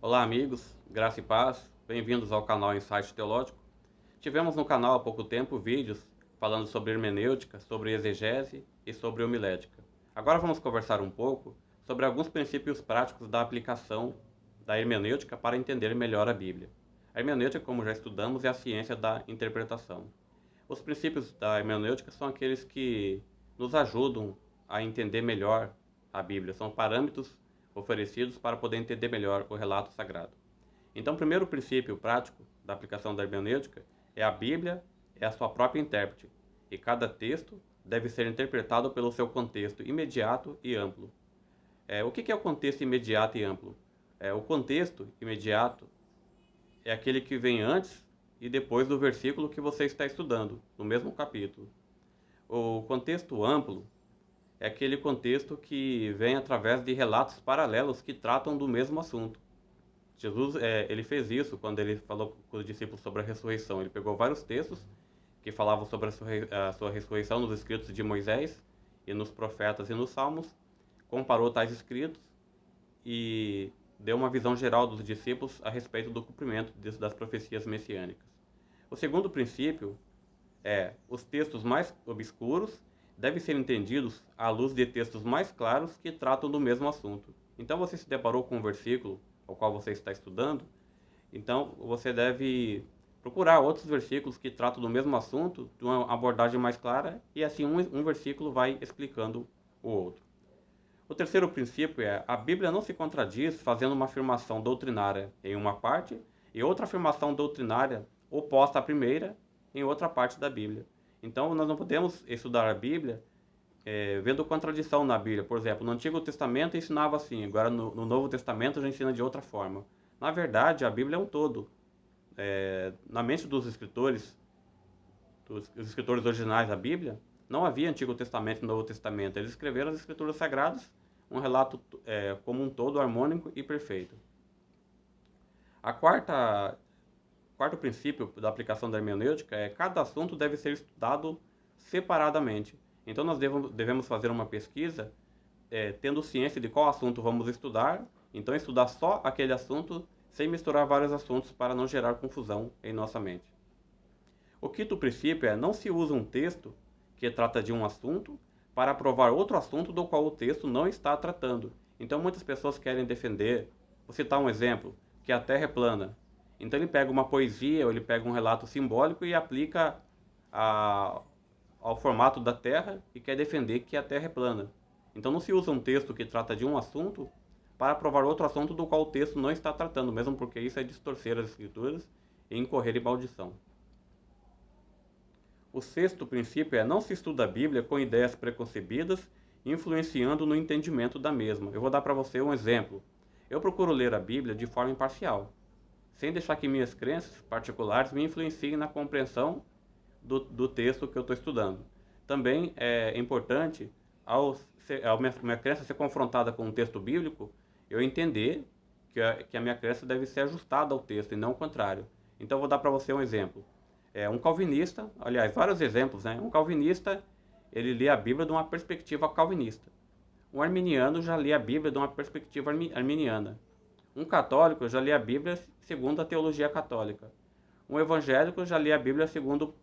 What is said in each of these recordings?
Olá, amigos, graça e paz, bem-vindos ao canal Insight Teológico. Tivemos no canal há pouco tempo vídeos falando sobre hermenêutica, sobre exegese e sobre homilética. Agora vamos conversar um pouco sobre alguns princípios práticos da aplicação da hermenêutica para entender melhor a Bíblia. A hermenêutica, como já estudamos, é a ciência da interpretação. Os princípios da hermenêutica são aqueles que nos ajudam a entender melhor a Bíblia, são parâmetros oferecidos para poder entender melhor o relato sagrado. Então, o primeiro princípio prático da aplicação da hermenêutica é a Bíblia é a sua própria intérprete, e cada texto deve ser interpretado pelo seu contexto imediato e amplo. O que é o contexto imediato e amplo? O contexto imediato é aquele que vem antes e depois do versículo que você está estudando, no mesmo capítulo. O contexto amplo é aquele contexto que vem através de relatos paralelos que tratam do mesmo assunto. Jesus ele fez isso quando ele falou com os discípulos sobre a ressurreição. Ele pegou vários textos que falavam sobre a sua ressurreição nos escritos de Moisés e nos profetas e nos salmos, comparou tais escritos e deu uma visão geral dos discípulos a respeito do cumprimento das profecias messiânicas. O segundo princípio é: os textos mais obscuros devem ser entendidos à luz de textos mais claros que tratam do mesmo assunto. Então, você se deparou com um versículo ao qual você está estudando, então você deve procurar outros versículos que tratam do mesmo assunto, de uma abordagem mais clara, e assim um versículo vai explicando o outro. O terceiro princípio é: a Bíblia não se contradiz fazendo uma afirmação doutrinária em uma parte e outra afirmação doutrinária oposta à primeira em outra parte da Bíblia. Então, nós não podemos estudar a Bíblia vendo contradição na Bíblia. Por exemplo, no Antigo Testamento ensinava assim, agora no Novo Testamento já ensina de outra forma. Na verdade, a Bíblia é um todo. Na mente dos escritores originais da Bíblia, não havia Antigo Testamento e Novo Testamento. Eles escreveram as Escrituras Sagradas, um relato como um todo harmônico e perfeito. Quarto princípio da aplicação da hermenêutica é: cada assunto deve ser estudado separadamente. Então, nós devemos fazer uma pesquisa tendo ciência de qual assunto vamos estudar, então estudar só aquele assunto sem misturar vários assuntos para não gerar confusão em nossa mente. O quinto princípio é: não se usa um texto que trata de um assunto para provar outro assunto do qual o texto não está tratando. Então, muitas pessoas querem defender, vou citar um exemplo, que a Terra é plana. Então, ele pega uma poesia ou ele pega um relato simbólico e aplica ao formato da Terra e quer defender que a Terra é plana. Então, não se usa um texto que trata de um assunto para provar outro assunto do qual o texto não está tratando, mesmo porque isso é distorcer as Escrituras e incorrer em maldição. O sexto princípio é: não se estuda a Bíblia com ideias preconcebidas, influenciando no entendimento da mesma. Eu vou dar para você um exemplo. Eu procuro ler a Bíblia de forma imparcial, sem deixar que minhas crenças particulares me influenciem na compreensão do texto que eu estou estudando. Também é importante, ao minha crença ser confrontada com um texto bíblico, eu entender que a minha crença deve ser ajustada ao texto e não o contrário. Então, eu vou dar para você um exemplo. Um calvinista, aliás, vários exemplos, né? Um calvinista, ele lê a Bíblia de uma perspectiva calvinista. Um arminiano já lê a Bíblia de uma perspectiva arminiana. Um católico já lê a Bíblia segundo a teologia católica. Um evangélico já lê a Bíblia segundo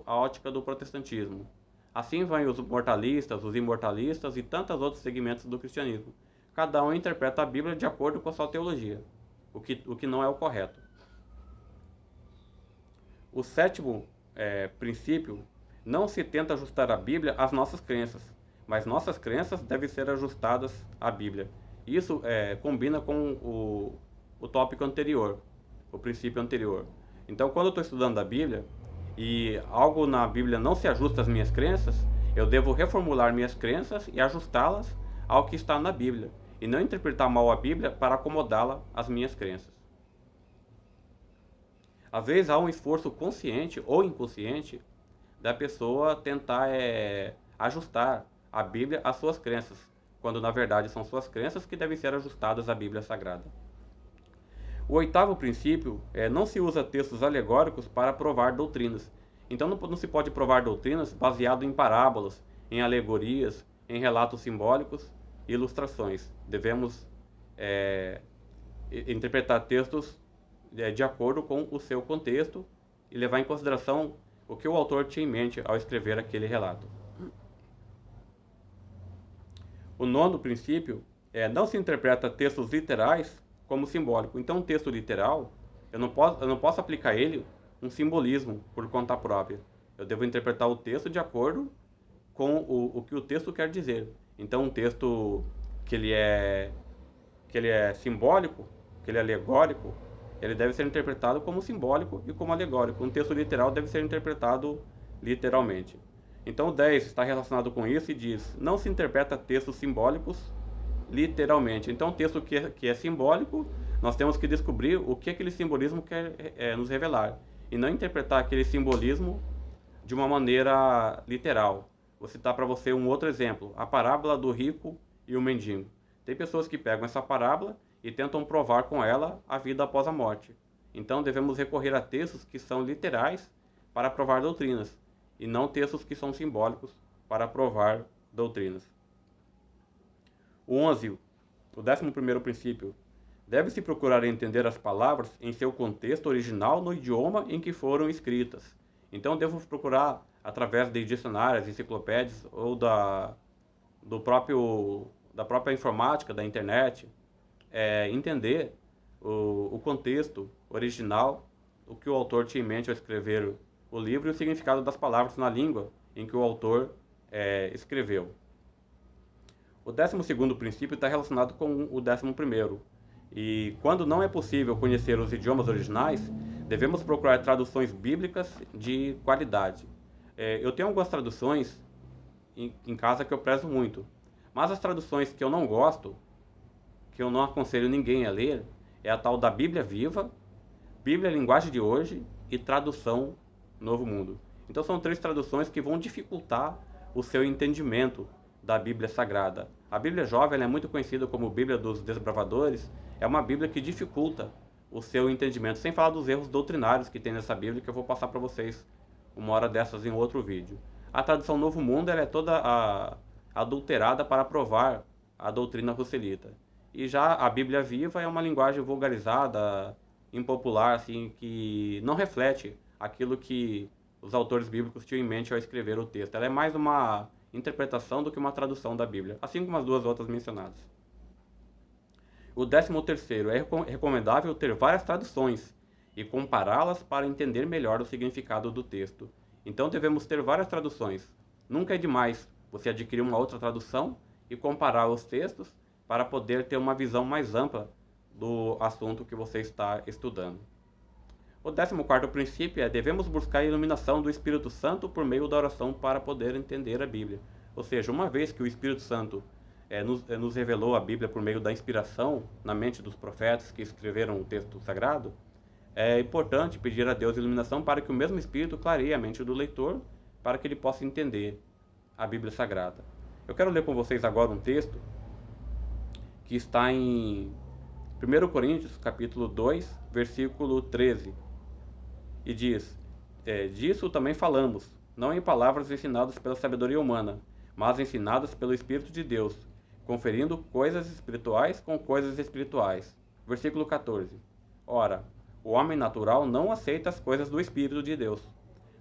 a ótica do protestantismo. Assim vão os mortalistas, os imortalistas e tantos outros segmentos do cristianismo. Cada um interpreta a Bíblia de acordo com a sua teologia, o que não é o correto. O sétimo princípio: não se tenta ajustar a Bíblia às nossas crenças, mas nossas crenças devem ser ajustadas à Bíblia. Isso combina com o tópico anterior, o princípio anterior. Então, quando eu estou estudando a Bíblia e algo na Bíblia não se ajusta às minhas crenças, eu devo reformular minhas crenças e ajustá-las ao que está na Bíblia, e não interpretar mal a Bíblia para acomodá-la às minhas crenças. Às vezes há um esforço consciente ou inconsciente da pessoa tentar ajustar a Bíblia às suas crenças, quando na verdade são suas crenças que devem ser ajustadas à Bíblia Sagrada. O oitavo princípio é: não se usa textos alegóricos para provar doutrinas. Então, não se pode provar doutrinas baseado em parábolas, em alegorias, em relatos simbólicos e ilustrações. Devemos interpretar textos de acordo com o seu contexto e levar em consideração o que o autor tinha em mente ao escrever aquele relato. O nono princípio é: não se interpreta textos literais como simbólico. Então, um texto literal, eu não posso aplicar ele um simbolismo por conta própria. Eu devo interpretar o texto de acordo com o que o texto quer dizer. Então, um texto que ele é simbólico, que ele é alegórico, ele deve ser interpretado como simbólico e como alegórico. Um texto literal deve ser interpretado literalmente. Então, o 10 está relacionado com isso e diz: não se interpreta textos simbólicos literalmente. Então, um texto que é simbólico, nós temos que descobrir o que aquele simbolismo quer nos revelar, e não interpretar aquele simbolismo de uma maneira literal. Vou citar para você um outro exemplo: a parábola do rico e o mendigo. Tem pessoas que pegam essa parábola e tentam provar com ela a vida após a morte. Então, devemos recorrer a textos que são literais para provar doutrinas, e não textos que são simbólicos para provar doutrinas. O 11, o 11º princípio: deve-se procurar entender as palavras em seu contexto original no idioma em que foram escritas. Então, devo procurar, através de dicionários, enciclopédias ou da própria informática, da internet, entender o contexto original, o que o autor tinha em mente ao escrever o livro e o significado das palavras na língua em que o autor escreveu. O 12º princípio está relacionado com o 11º. E quando não é possível conhecer os idiomas originais, devemos procurar traduções bíblicas de qualidade. Eu tenho algumas traduções em casa que eu prezo muito, mas as traduções que eu não gosto, que eu não aconselho ninguém a ler, é a tal da Bíblia Viva, Bíblia Linguagem de Hoje e Tradução Novo Mundo. Então são 3 traduções que vão dificultar o seu entendimento da Bíblia Sagrada. A Bíblia Jovem é muito conhecida como Bíblia dos Desbravadores. É uma Bíblia que dificulta o seu entendimento, sem falar dos erros doutrinários que tem nessa Bíblia, que eu vou passar para vocês uma hora dessas em outro vídeo. A tradução Novo Mundo ela é toda adulterada para provar a doutrina russelita. E já a Bíblia Viva é uma linguagem vulgarizada, impopular, assim, que não reflete aquilo que os autores bíblicos tinham em mente ao escrever o texto. Ela é mais uma interpretação do que uma tradução da Bíblia, assim como as 2 outras mencionadas. O 13º: é recomendável ter várias traduções e compará-las para entender melhor o significado do texto. Então devemos ter várias traduções. Nunca é demais você adquirir uma outra tradução e comparar os textos para poder ter uma visão mais ampla do assunto que você está estudando. O 14º princípio é: devemos buscar a iluminação do Espírito Santo por meio da oração para poder entender a Bíblia. Ou seja, uma vez que o Espírito Santo nos revelou a Bíblia por meio da inspiração na mente dos profetas que escreveram o texto sagrado, é importante pedir a Deus iluminação para que o mesmo Espírito clareie a mente do leitor para que ele possa entender a Bíblia Sagrada. Eu quero ler com vocês agora um texto que está em 1 Coríntios, capítulo 2, versículo 13. E diz: disso também falamos, não em palavras ensinadas pela sabedoria humana, mas ensinadas pelo Espírito de Deus, conferindo coisas espirituais com coisas espirituais. Versículo 14. Ora, o homem natural não aceita as coisas do Espírito de Deus,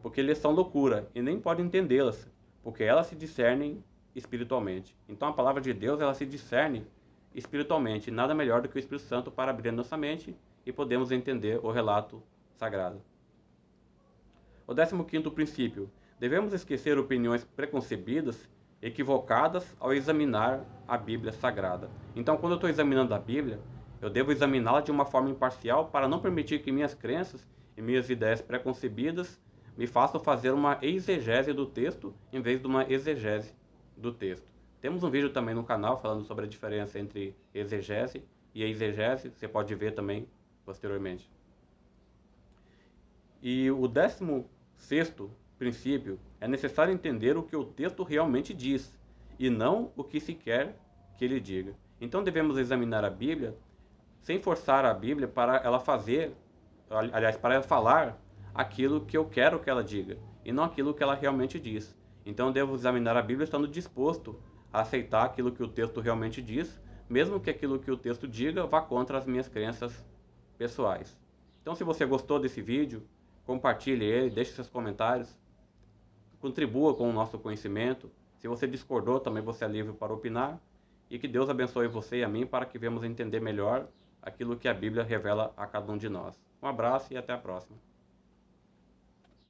porque lhes são loucura, e nem pode entendê-las, porque elas se discernem espiritualmente. Então a palavra de Deus ela se discerne espiritualmente. Nada melhor do que o Espírito Santo para abrir nossa mente e podemos entender o relato sagrado. O 15º princípio: devemos esquecer opiniões preconcebidas, equivocadas ao examinar a Bíblia Sagrada. Então, quando eu estou examinando a Bíblia, eu devo examiná-la de uma forma imparcial para não permitir que minhas crenças e minhas ideias preconcebidas me façam fazer uma exegese do texto em vez de uma exegese do texto. Temos um vídeo também no canal falando sobre a diferença entre exegese e exegese, você pode ver também posteriormente. E o 16º princípio: é necessário entender o que o texto realmente diz e não o que se quer que ele diga. Então devemos examinar a Bíblia sem forçar a Bíblia para ela para ela falar aquilo que eu quero que ela diga e não aquilo que ela realmente diz. Então devo examinar a Bíblia estando disposto a aceitar aquilo que o texto realmente diz, mesmo que aquilo que o texto diga vá contra as minhas crenças pessoais. Então, se você gostou desse vídeo, compartilhe ele, deixe seus comentários, contribua com o nosso conhecimento. Se você discordou, também você é livre para opinar. E que Deus abençoe você e a mim para que venhamos entender melhor aquilo que a Bíblia revela a cada um de nós. Um abraço e até a próxima.